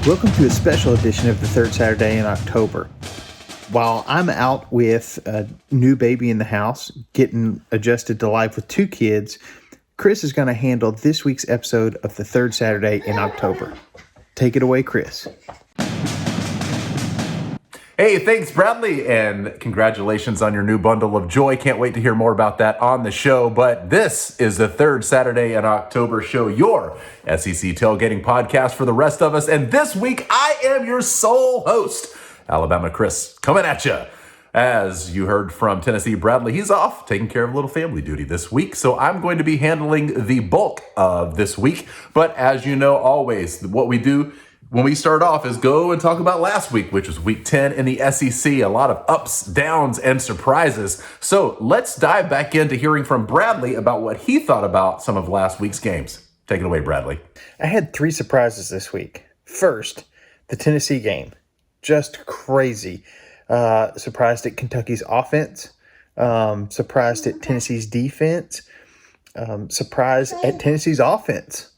Welcome to a special edition of the third Saturday in October. While I'm out with a new baby in the house, getting adjusted to life with two kids, Chris is going to handle this week's episode of the third Saturday in October. Take it away, Chris. Hey, thanks, Bradley, and congratulations on your new bundle of joy. Can't wait to hear more about that on the show. But this is the third Saturday in October show, your SEC tailgating podcast for the rest of us. And this week, I am your sole host, Alabama Chris, coming at you. As you heard from Tennessee Bradley, he's off taking care of a little family duty this week. So I'm going to be handling the bulk of this week. But as you know, always, what we do when we start off is go and talk about last week, which was week 10 in the SEC. A lot of ups, downs, and surprises. So let's dive back into hearing from Bradley about what he thought about some of last week's games. Take it away, Bradley. I had three surprises this week. First, the Tennessee game. Just crazy. Surprised at Kentucky's offense. Surprised at Tennessee's defense. Surprised at Tennessee's offense.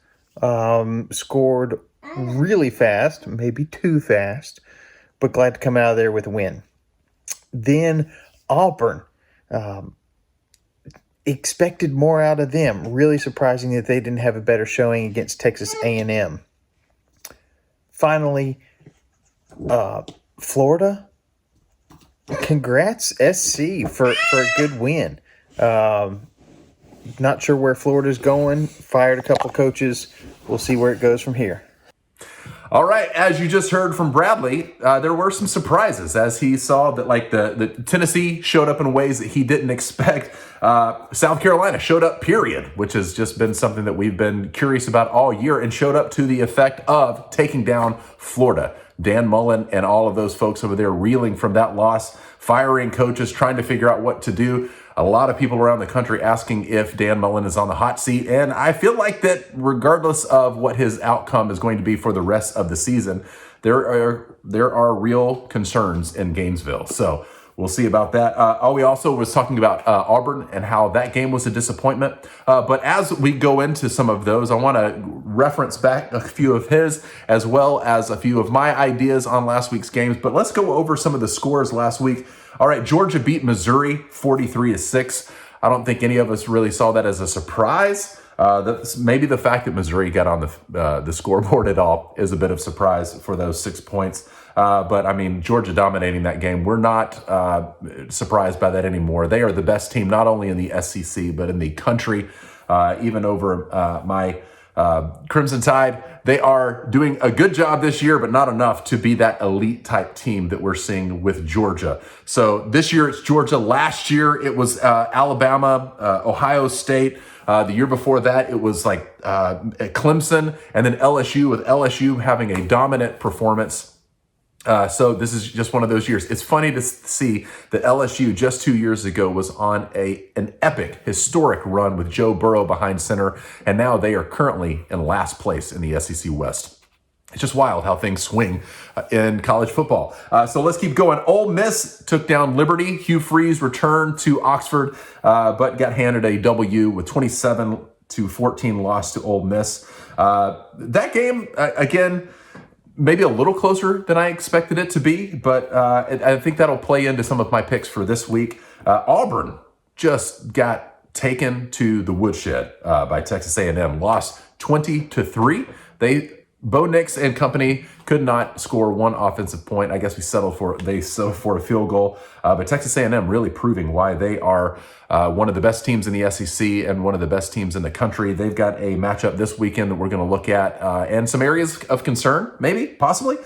Scored really fast, maybe too fast, but glad to come out of there with a win. Then Auburn, expected more out of them. Really surprising that they didn't have a better showing against Texas A&M. Finally, Florida, congrats SC for a good win. Not sure where Florida's going. Fired a couple coaches. We'll see where it goes from here. All right, as you just heard from Bradley, there were some surprises as he saw that the Tennessee showed up in ways that he didn't expect. South Carolina showed up, period, which has just been something that we've been curious about all year, and showed up to the effect of taking down Florida. Dan Mullen and all of those folks over there reeling from that loss, firing coaches, trying to figure out what to do. A lot of people around the country asking if Dan Mullen is on the hot seat. And I feel like that regardless of what his outcome is going to be for the rest of the season, there are real concerns in Gainesville. So we'll see about that. We also was talking about Auburn and how that game was a disappointment. But as we go into some of those, I want to reference back a few of his as well as a few of my ideas on last week's games. But let's go over some of the scores last week. All right, Georgia beat Missouri 43-6. I don't think any of us really saw that as a surprise. Maybe the fact that Missouri got on the scoreboard at all is a bit of surprise for those 6 points. But I mean, Georgia dominating that game. We're not surprised by that anymore. They are the best team, not only in the SEC, but in the country, even over my Crimson Tide. They are doing a good job this year, but not enough to be that elite type team that we're seeing with Georgia. So this year it's Georgia. Last year it was Alabama, Ohio State. The year before that it was Clemson, and then LSU, with LSU having a dominant performance. So this is just one of those years. It's funny to see that LSU just 2 years ago was on an epic, historic run with Joe Burrow behind center, and now they are currently in last place in the SEC West. It's just wild how things swing in college football. So let's keep going. Ole Miss took down Liberty. Hugh Freeze returned to Oxford, but got handed a W with 27-14 loss to Ole Miss. That game, again, maybe a little closer than I expected it to be, but I think that'll play into some of my picks for this week. Auburn just got taken to the woodshed by Texas A&M, lost 20-3. Bo Nix and company could not score one offensive point. I guess they settled for a field goal. But Texas A&M really proving why they are one of the best teams in the SEC and one of the best teams in the country. They've got a matchup this weekend that we're going to look at, and some areas of concern, maybe, possibly.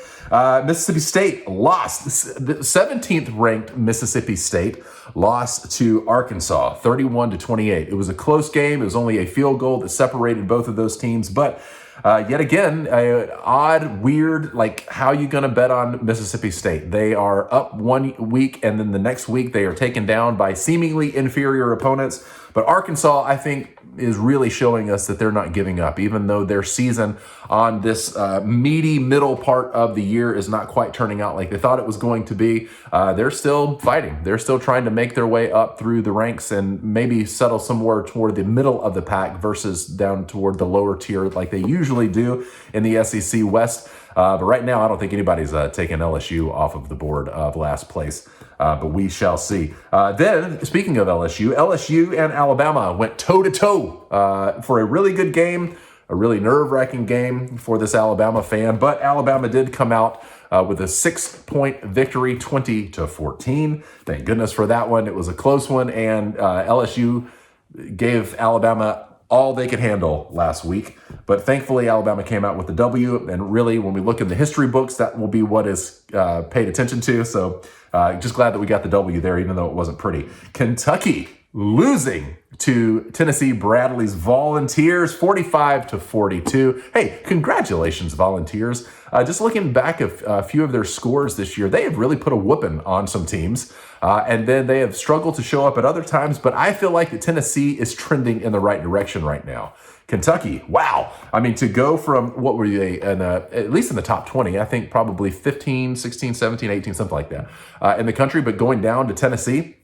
Mississippi State lost. The 17th ranked Mississippi State lost to Arkansas, 31-28. It was a close game. It was only a field goal that separated both of those teams, but yet again, odd, weird, how you going to bet on Mississippi State? They are up 1 week, and then the next week they are taken down by seemingly inferior opponents. But Arkansas, I think, is really showing us that they're not giving up, even though their season on this meaty middle part of the year is not quite turning out like they thought it was going to be. They're still fighting. They're still trying to make their way up through the ranks and maybe settle somewhere toward the middle of the pack versus down toward the lower tier like they usually do in the SEC West. But right now, I don't think anybody's taking LSU off of the board of last place. But we shall see. Then, speaking of LSU and Alabama went toe-to-toe for a really good game, a really nerve-wracking game for this Alabama fan. But Alabama did come out with a 6-point victory, 20-14. Thank goodness for that one. It was a close one, and LSU gave Alabama all they could handle last week. But thankfully, Alabama came out with the W. And really, when we look in the history books, that will be what is paid attention to. So just glad that we got the W there, even though it wasn't pretty. Kentucky losing to Tennessee Bradley's Volunteers, 45-42. Hey, congratulations, Volunteers. Just looking back at a few of their scores this year, they have really put a whooping on some teams. And then they have struggled to show up at other times. But I feel like that Tennessee is trending in the right direction right now. Kentucky, wow. I mean, to go from, what were they, at least in the top 20, I think probably 15, 16, 17, 18, something like that in the country, but going down to Tennessee,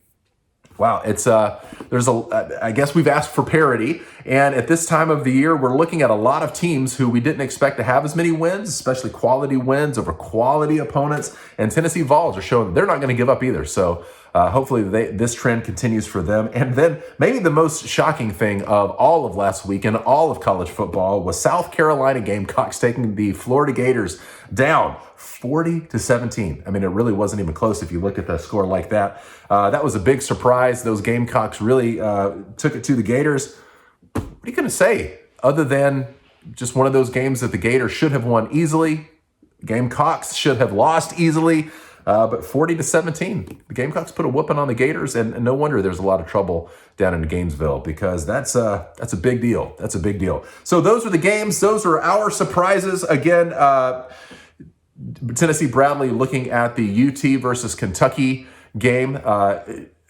wow, it's I guess we've asked for parity, and at this time of the year, we're looking at a lot of teams who we didn't expect to have as many wins, especially quality wins over quality opponents, and Tennessee Vols are showing that they're not going to give up either. So hopefully this trend continues for them. And then maybe the most shocking thing of all of last week and all of college football was South Carolina Gamecocks taking the Florida Gators down 40-17. I mean, it really wasn't even close if you look at the score like that. That was a big surprise. Those Gamecocks really took it to the Gators. What are you going to say other than just one of those games that the Gators should have won easily? Gamecocks should have lost easily. But 40-17, the Gamecocks put a whooping on the Gators, and no wonder there's a lot of trouble down in Gainesville, because that's a big deal. That's a big deal. So those are the games. Those are our surprises. Again, Tennessee Bradley looking at the UT versus Kentucky game.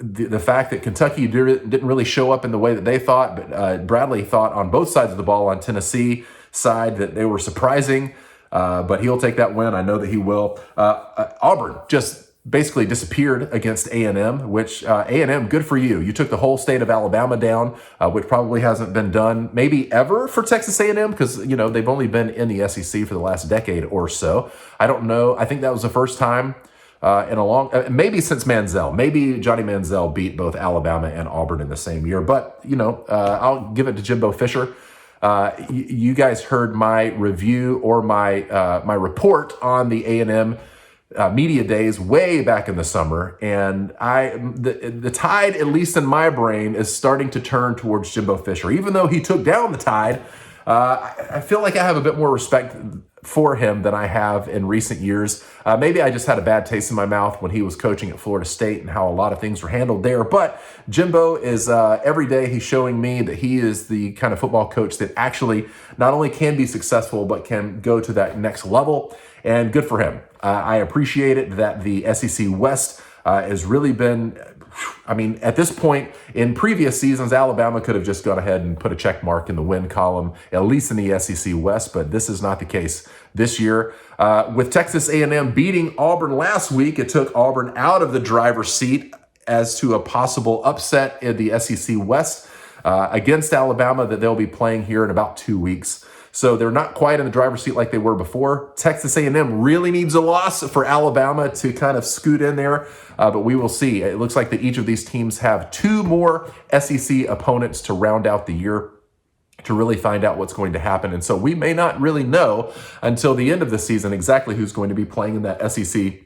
The fact that Kentucky didn't really show up in the way that they thought, but Bradley thought on both sides of the ball on Tennessee side that they were surprising. But he'll take that win. I know that he will. Auburn just basically disappeared against A&M, which A&M, good for you. You took the whole state of Alabama down, which probably hasn't been done maybe ever for Texas A&M, because they've only been in the SEC for the last decade or so. I don't know. I think that was the first time in a long, maybe since Manziel. Maybe Johnny Manziel beat both Alabama and Auburn in the same year. But I'll give it to Jimbo Fisher. You guys heard my review or my report on the A&M media days way back in the summer, and the tide, at least in my brain, is starting to turn towards Jimbo Fisher. Even though he took down the Tide, I feel like I have a bit more respect for him than I have in recent years. Maybe I just had a bad taste in my mouth when he was coaching at Florida State and how a lot of things were handled there. But Jimbo is, every day he's showing me that he is the kind of football coach that actually not only can be successful, but can go to that next level. And good for him. I appreciate it that the SEC West has really been, at this point in previous seasons, Alabama could have just gone ahead and put a check mark in the win column, at least in the SEC West, but this is not the case this year. With Texas A&M beating Auburn last week, it took Auburn out of the driver's seat as to a possible upset in the SEC West against Alabama that they'll be playing here in about 2 weeks. So they're not quite in the driver's seat like they were before. Texas A&M really needs a loss for Alabama to kind of scoot in there, but we will see. It looks like that each of these teams have 2 more SEC opponents to round out the year to really find out what's going to happen. And so we may not really know until the end of the season exactly who's going to be playing in that SEC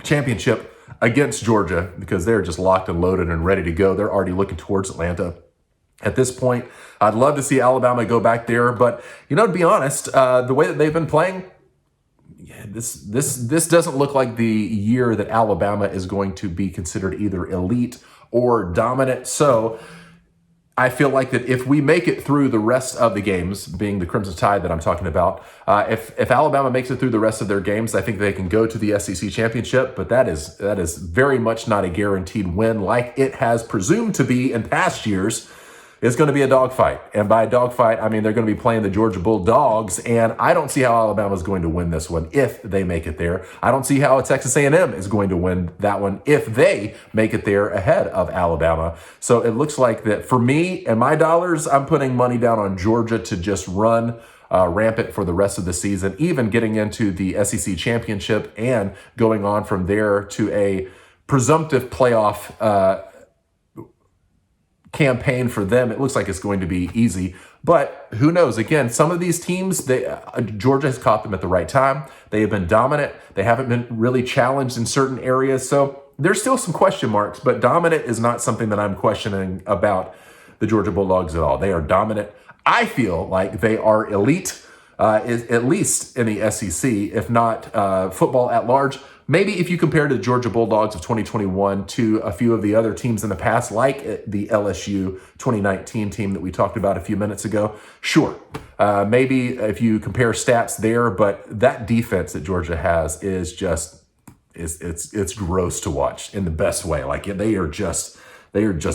championship against Georgia, because they're just locked and loaded and ready to go. They're already looking towards Atlanta. At this point, I'd love to see Alabama go back there, but to be honest, the way that they've been playing, this doesn't look like the year that Alabama is going to be considered either elite or dominant. So I feel like that if we make it through the rest of the games, being the Crimson Tide that I'm talking about, if Alabama makes it through the rest of their games, I think they can go to the SEC championship. But that is very much not a guaranteed win like it has presumed to be in past years. It's going to be a dogfight. And by a dogfight, I mean they're going to be playing the Georgia Bulldogs, and I don't see how Alabama is going to win this one if they make it there. I don't see how Texas A&M is going to win that one if they make it there ahead of Alabama. So it looks like that for me and my dollars, I'm putting money down on Georgia to just run rampant for the rest of the season, even getting into the SEC championship and going on from there to a presumptive playoff campaign for them. It looks like it's going to be easy, but who knows? Again, some of these teams, Georgia has caught them at the right time. They have been dominant. They haven't been really challenged in certain areas. So there's still some question marks, but dominant is not something that I'm questioning about the Georgia Bulldogs at all. They are dominant. I feel like they are elite, at least in the SEC, if not football at large. Maybe if you compare to the Georgia Bulldogs of 2021 to a few of the other teams in the past, like the LSU 2019 team that we talked about a few minutes ago, sure. Maybe if you compare stats there, but that defense that Georgia has is just, it's gross to watch in the best way. Like they are just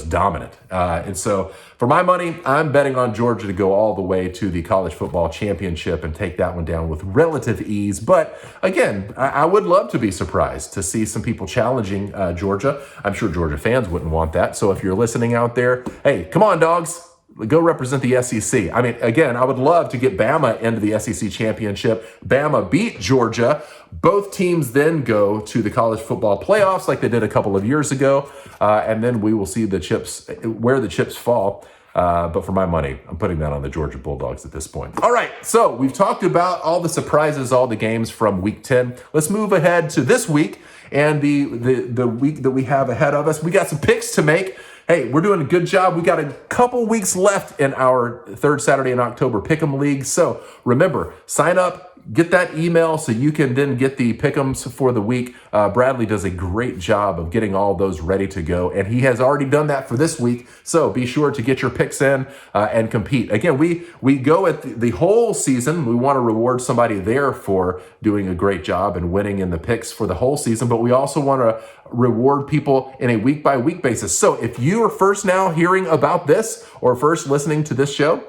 dominant. And so for my money, I'm betting on Georgia to go all the way to the college football championship and take that one down with relative ease. But again, I would love to be surprised to see some people challenging Georgia. I'm sure Georgia fans wouldn't want that. So if you're listening out there, hey, come on, dogs. Go represent the SEC. I mean, again, I would love to get Bama into the SEC championship. Bama beat Georgia. Both teams then go to the college football playoffs like they did a couple of years ago. And then we will see the chips, where the chips fall. But for my money, I'm putting that on the Georgia Bulldogs at this point. All right, so we've talked about all the surprises, all the games from week 10. Let's move ahead to this week and the week that we have ahead of us. We got some picks to make. Hey, we're doing a good job. We got a couple weeks left in our third Saturday in October Pick'em League. So remember, sign up, get that email so you can then get the pick'ems for the week. Bradley does a great job of getting all those ready to go, and he has already done that for this week. So be sure to get your picks in and compete. Again, we go at the whole season. We want to reward somebody there for doing a great job and winning in the picks for the whole season, but we also want to reward people in a week-by-week basis. So if you are first now hearing about this or first listening to this show,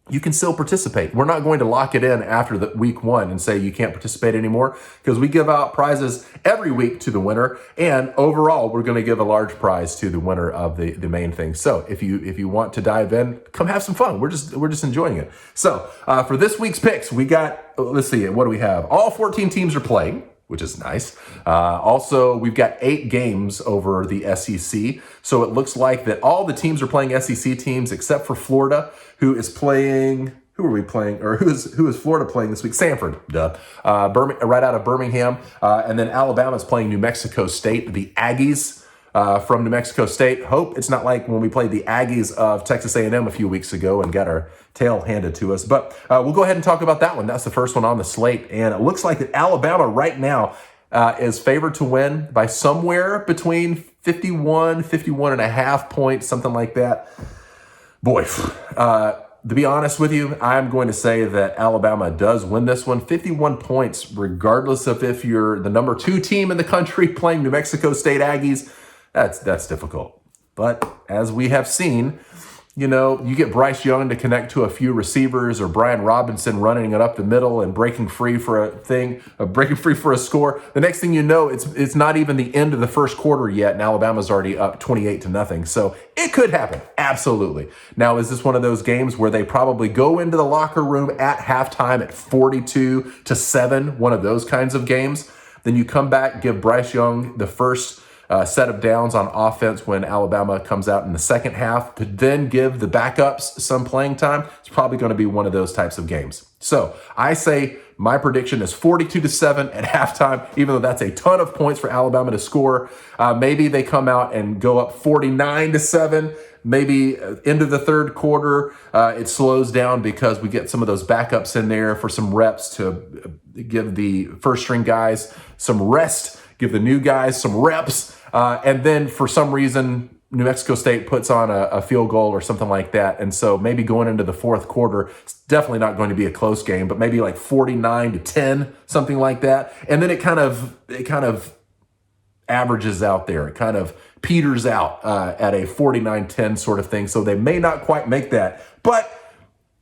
you can still participate. We're not going to lock it in after the week one and say you can't participate anymore, because we give out prizes every week to the winner, and overall we're going to give a large prize to the winner of the main thing. So if you want to dive in, come have some fun. We're just enjoying it. So for this week's picks, we got, let's see, what do we have? All 14 teams are playing, which is nice. Also, we've got 8 games over the SEC. So it looks like that all the teams are playing SEC teams except for Florida, who is playing, who are we playing? Or who is Florida playing this week? Sanford, duh. Right out of Birmingham. And then Alabama's playing New Mexico State, the Aggies. From New Mexico State. Hope it's not like when we played the Aggies of Texas A&M a few weeks ago and got our tail handed to us. But we'll go ahead and talk about that one. That's the first one on the slate. And it looks like that Alabama right now is favored to win by somewhere between 51 and a half points, something like that. Boy, to be honest with you, I'm going to say that Alabama does win this one. 51 points, regardless of if you're the number 2 team in the country playing New Mexico State Aggies. That's difficult. But as we have seen, you get Bryce Young to connect to a few receivers, or Brian Robinson running it up the middle and breaking free for a score. The next thing you know, it's not even the end of the first quarter yet, and Alabama's already up 28-0. So it could happen, absolutely. Now, is this one of those games where they probably go into the locker room at halftime at 42-7, one of those kinds of games? Then you come back, give Bryce Young the first set of downs on offense when Alabama comes out in the second half, to then give the backups some playing time. It's probably going to be one of those types of games. So I say my prediction is 42-7 at halftime, even though that's a ton of points for Alabama to score. Maybe they come out and go up 49-7. Maybe into the third quarter, it slows down because we get some of those backups in there for some reps to give the first string guys some rest, give the new guys some reps. And then for some reason, New Mexico State puts on a field goal or something like that. And so maybe going into the fourth quarter, it's definitely not going to be a close game, but maybe like 49-10, something like that. And then it kind of averages out there. It kind of peters out at a 49-10 sort of thing. So they may not quite make that. But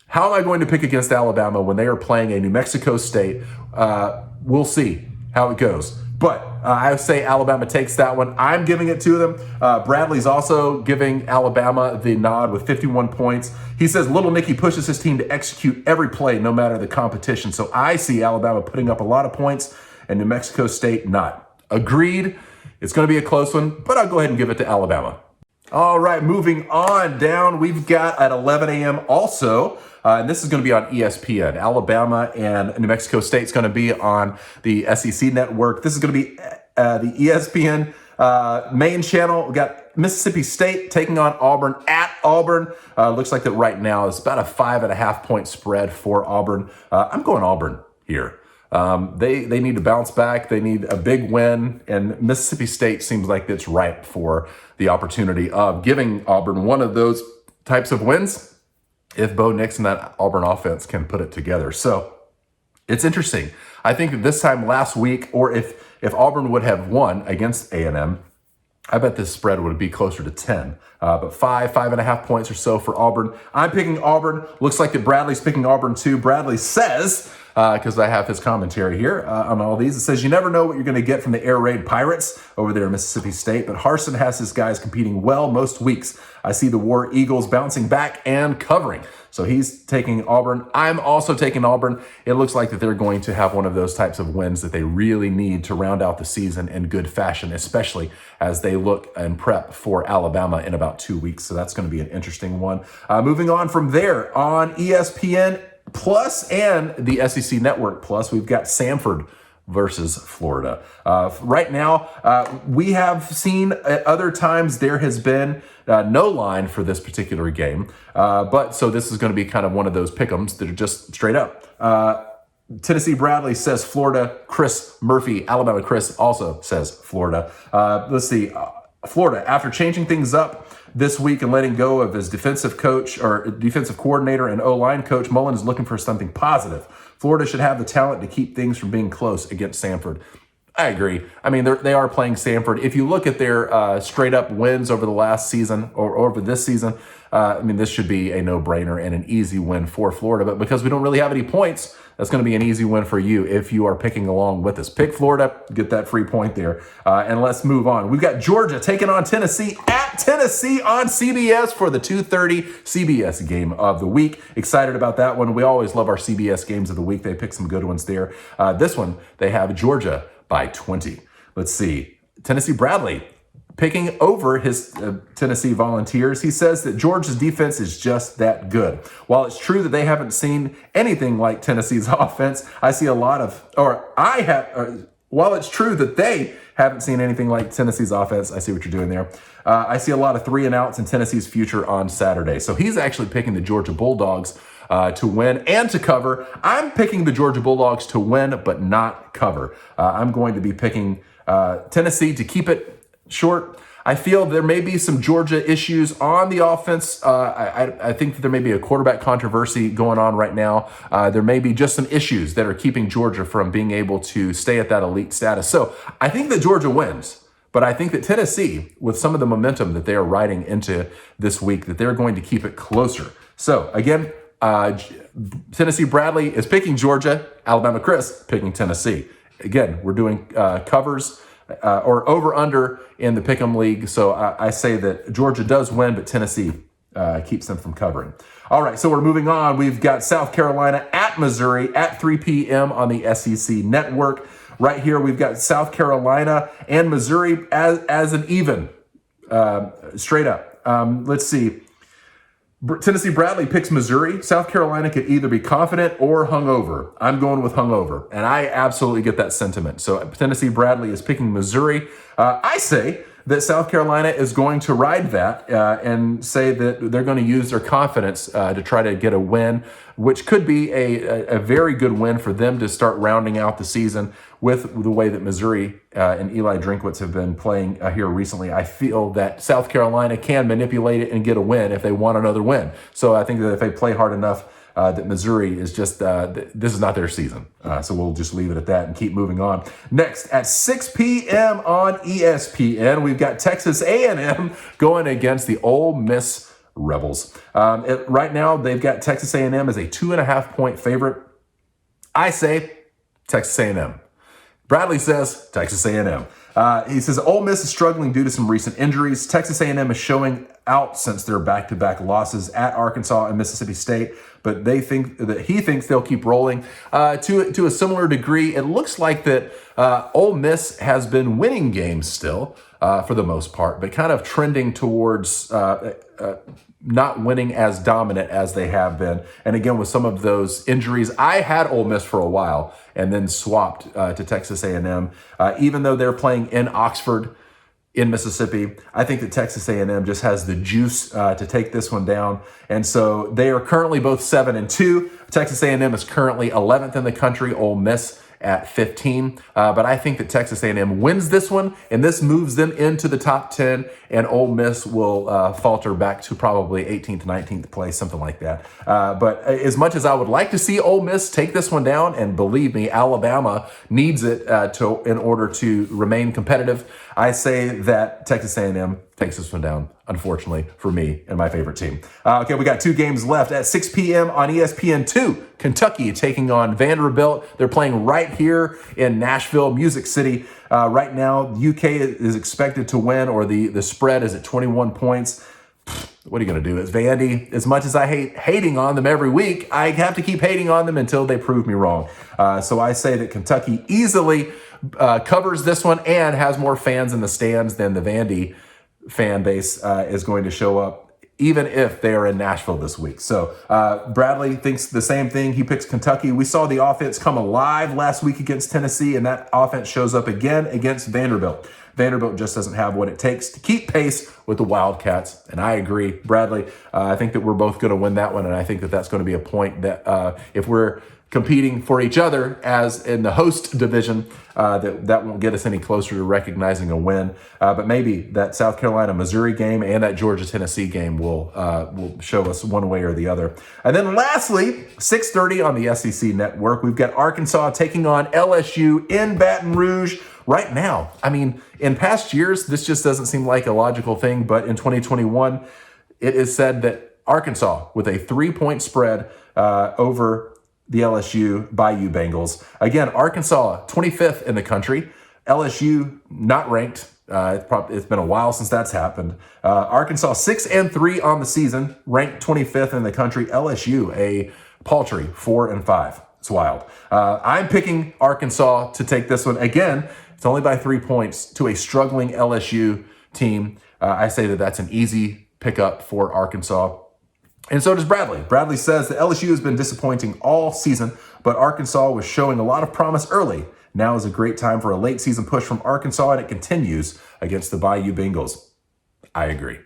how am I going to pick against Alabama when they are playing a New Mexico State? We'll see how it goes. But I say Alabama takes that one. I'm giving it to them. Bradley's also giving Alabama the nod with 51 points. He says Little Nicky pushes his team to execute every play, no matter the competition. So I see Alabama putting up a lot of points and New Mexico State not. Agreed. It's going to be a close one, but I'll go ahead and give it to Alabama. All right, moving on down, we've got at 11 a.m. also, and this is going to be on ESPN. Alabama and New Mexico State is going to be on the SEC network. This is going to be the ESPN main channel. We got Mississippi State taking on Auburn at Auburn. Looks like that right now is about a 5.5 point spread for Auburn. I'm going Auburn here. They need to bounce back. They need a big win, and Mississippi State seems like it's ripe for the opportunity of giving Auburn one of those types of wins if Bo Nix and that Auburn offense can put it together. So it's interesting. I think that this time last week, or if Auburn would have won against A&M, I bet this spread would be closer to 10. But 5.5 points or so for Auburn. I'm picking Auburn. Looks like that Bradley's picking Auburn too. Bradley says, because I have his commentary here on all these, it says, you never know what you're going to get from the Air Raid Pirates over there in Mississippi State, but Harsin has his guys competing well most weeks. I see the War Eagles bouncing back and covering. So he's taking Auburn. I'm also taking Auburn. It looks like that they're going to have one of those types of wins that they really need to round out the season in good fashion, especially as they look and prep for Alabama in about 2 weeks. So that's going to be an interesting one. Moving on from there, on ESPN Plus and the SEC Network Plus, we've got Samford versus Florida. Right now, we have seen at other times there has been no line for this particular game. But so this is going to be kind of one of those pick'ems that are just straight up. Tennessee Bradley says Florida. Chris Murphy, Alabama Chris, also says Florida. Let's see. Florida, after changing things up this week and letting go of his defensive coach or defensive coordinator and O-line coach, Mullen is looking for something positive. Florida should have the talent to keep things from being close against Samford. I agree. I mean, they are playing Samford. If you look at their straight up wins over the last season or over this season, I mean, this should be a no-brainer and an easy win for Florida. But because we don't really have any points, that's going to be an easy win for you if you are picking along with us. Pick Florida, get that free point there. And let's move on. We've got Georgia taking on Tennessee at Tennessee on CBS for the 2:30 CBS game of the week. Excited about that one. We always love our CBS games of the week. They pick some good ones there. This one, they have Georgia by 20. Let's see. Tennessee Bradley picking over his Tennessee Volunteers. He says that Georgia's defense is just that good. While it's true that they haven't seen anything like Tennessee's offense, while it's true that they haven't seen anything like Tennessee's offense, I see what you're doing there. I see a lot of 3 and outs in Tennessee's future on Saturday. So he's actually picking the Georgia Bulldogs to win and to cover. I'm picking the Georgia Bulldogs to win, but not cover. I'm going to be picking Tennessee to keep it short. I feel there may be some Georgia issues on the offense. I think that there may be a quarterback controversy going on right now. There may be just some issues that are keeping Georgia from being able to stay at that elite status. So I think that Georgia wins, but I think that Tennessee, with some of the momentum that they are riding into this week, that they're going to keep it closer. So again, Tennessee Bradley is picking Georgia, Alabama Chris picking Tennessee. Again, we're doing covers or over-under in the Pick'em League. So I say that Georgia does win, but Tennessee keeps them from covering. All right, so we're moving on. We've got South Carolina at Missouri at 3 p.m. on the SEC Network. Right here, we've got South Carolina and Missouri as an even, straight up. Let's see. Tennessee Bradley picks Missouri. South Carolina could either be confident or hungover. I'm going with hungover, and I absolutely get that sentiment. So Tennessee Bradley is picking Missouri. I say that South Carolina is going to ride that and say that they're going to use their confidence to try to get a win, which could be a very good win for them to start rounding out the season with the way that Missouri and Eli Drinkwitz have been playing here recently. I feel that South Carolina can manipulate it and get a win if they want another win. So I think that if they play hard enough, that Missouri is just, this is not their season. So we'll just leave it at that and keep moving on. Next, at 6 p.m. on ESPN, we've got Texas A&M going against the Ole Miss Rebels. Right now, they've got Texas A&M as a 2.5 point favorite. I say Texas A&M. Bradley says Texas A&M. He says Ole Miss is struggling due to some recent injuries. Texas A&M is showing out since their back-to-back losses at Arkansas and Mississippi State, but he thinks they'll keep rolling. To a similar degree, it looks like that Ole Miss has been winning games still for the most part, but kind of trending towards not winning as dominant as they have been. And again, with some of those injuries, I had Ole Miss for a while and then swapped to Texas A&M. Even though they're playing in Oxford, in Mississippi, I think that Texas A&M just has the juice to take this one down. And so they are currently both 7-2. Texas A&M is currently 11th in the country. Ole Miss at 15. But I think that Texas A&M wins this one, and this moves them into the top 10, and Ole Miss will falter back to probably 18th, 19th place, something like that. But as much as I would like to see Ole Miss take this one down, and believe me, Alabama needs it in order to remain competitive, I say that Texas A&M takes this one down, unfortunately, for me and my favorite team. Okay, we got 2 games left at 6 p.m. on ESPN2. Kentucky taking on Vanderbilt. They're playing right here in Nashville, Music City. Right now, UK is expected to win, or the spread is at 21 points. What are you going to do? It's Vandy. As much as I hate hating on them every week, I have to keep hating on them until they prove me wrong. So I say that Kentucky easily covers this one and has more fans in the stands than the Vandy fan base is going to show up, even if they are in Nashville this week. So Bradley thinks the same thing. He picks Kentucky. We saw the offense come alive last week against Tennessee, and that offense shows up again against Vanderbilt. Vanderbilt just doesn't have what it takes to keep pace with the Wildcats, and I agree. Bradley, I think that we're both going to win that one, and I think that that's going to be a point that if we're competing for each other as in the host division, that won't get us any closer to recognizing a win. But maybe that South Carolina-Missouri game and that Georgia-Tennessee game will show us one way or the other. And then lastly, 6:30 on the SEC Network, we've got Arkansas taking on LSU in Baton Rouge. Right now, I mean, in past years, this just doesn't seem like a logical thing, but in 2021, it is said that Arkansas, with a 3-point spread over the LSU Bayou Bengals. Again, Arkansas, 25th in the country. LSU, not ranked. It's been a while since that's happened. Arkansas, 6-3 on the season, ranked 25th in the country. LSU, a paltry 4-5. It's wild. I'm picking Arkansas to take this one. Again, it's only by 3 points to a struggling LSU team. I say that that's an easy pickup for Arkansas. And so does Bradley. Bradley says that LSU has been disappointing all season, but Arkansas was showing a lot of promise early. Now is a great time for a late season push from Arkansas, and it continues against the Bayou Bengals. I agree.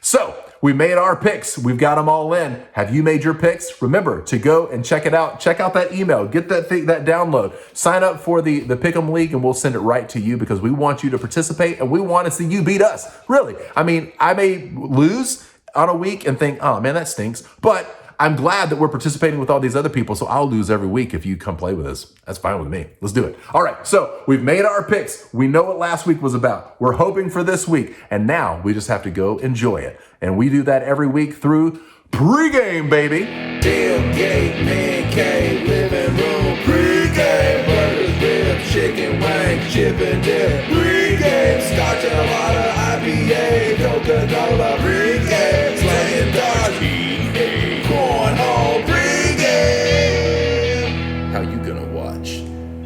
So we made our picks. We've got them all in. Have you made your picks? Remember to go and check it out. Check out that email. Get that download. Sign up for the Pick'em League, and we'll send it right to you because we want you to participate, and we want to see you beat us. Really. I mean, I may lose on a week and think, oh man, that stinks. But I'm glad that we're participating with all these other people, so I'll lose every week if you come play with us. That's fine with me. Let's do it. All right, so we've made our picks. We know what last week was about. We're hoping for this week, and now we just have to go enjoy it. And we do that every week through Pregame, baby. Tailgate, man cave, living room, pregame, burgers, ribs, chicken wings, chip and dip, pregame, scotch and a lot of IPA, Coca-Cola, pregame, slaying dogs, EA, cornhole, pregame. How you gonna watch?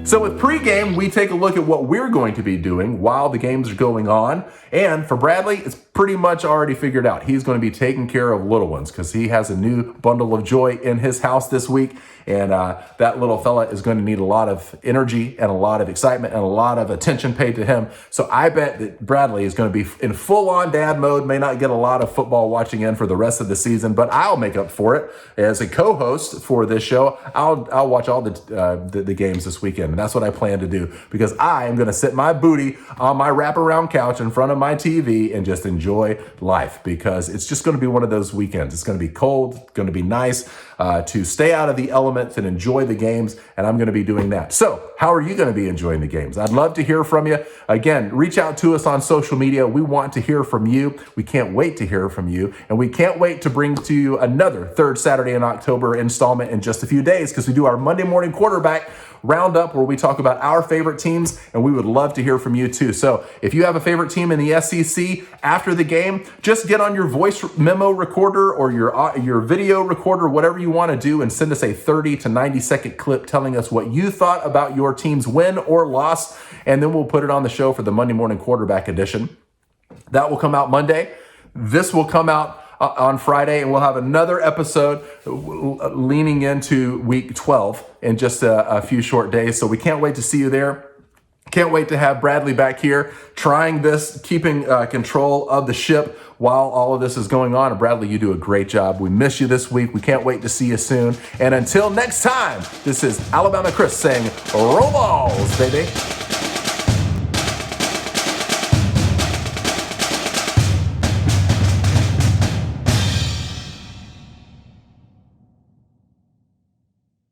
So with Pregame, we take a look at what we're going to be doing while the games are going on. And for Bradley, it's pretty much already figured out. He's going to be taking care of little ones because he has a new bundle of joy in his house this week. And that little fella is going to need a lot of energy and a lot of excitement and a lot of attention paid to him. So I bet that Bradley is going to be in full-on dad mode, may not get a lot of football watching in for the rest of the season, but I'll make up for it. As a co-host for this show, I'll watch all the games this weekend. And that's what I plan to do because I am going to sit my booty on my wraparound couch in front of my TV and just enjoy life because it's just going to be one of those weekends. It's going to be cold, going to be nice to stay out of the elements and enjoy the games, and I'm going to be doing that. So how are you going to be enjoying the games? I'd love to hear from you. Again, reach out to us on social media. We want to hear from you. We can't wait to hear from you, and we can't wait to bring to you another third Saturday in October installment in just a few days because we do our Monday morning quarterback roundup where we talk about our favorite teams, and we would love to hear from you too. So if you have a favorite team in the SEC after the game, just get on your voice memo recorder or your video recorder, whatever you want to do, and send us a 30 to 90 second clip telling us what you thought about your team's win or loss, and then we'll put it on the show for the Monday morning quarterback edition. That will come out Monday. This will come out on Friday, and we'll have another episode leaning into week 12 in just a few short days. So we can't wait to see you there. Can't wait to have Bradley back here trying this, keeping control of the ship while all of this is going on. And Bradley, you do a great job. We miss you this week. We can't wait to see you soon. And until next time, this is Alabama Chris saying, roll balls, baby.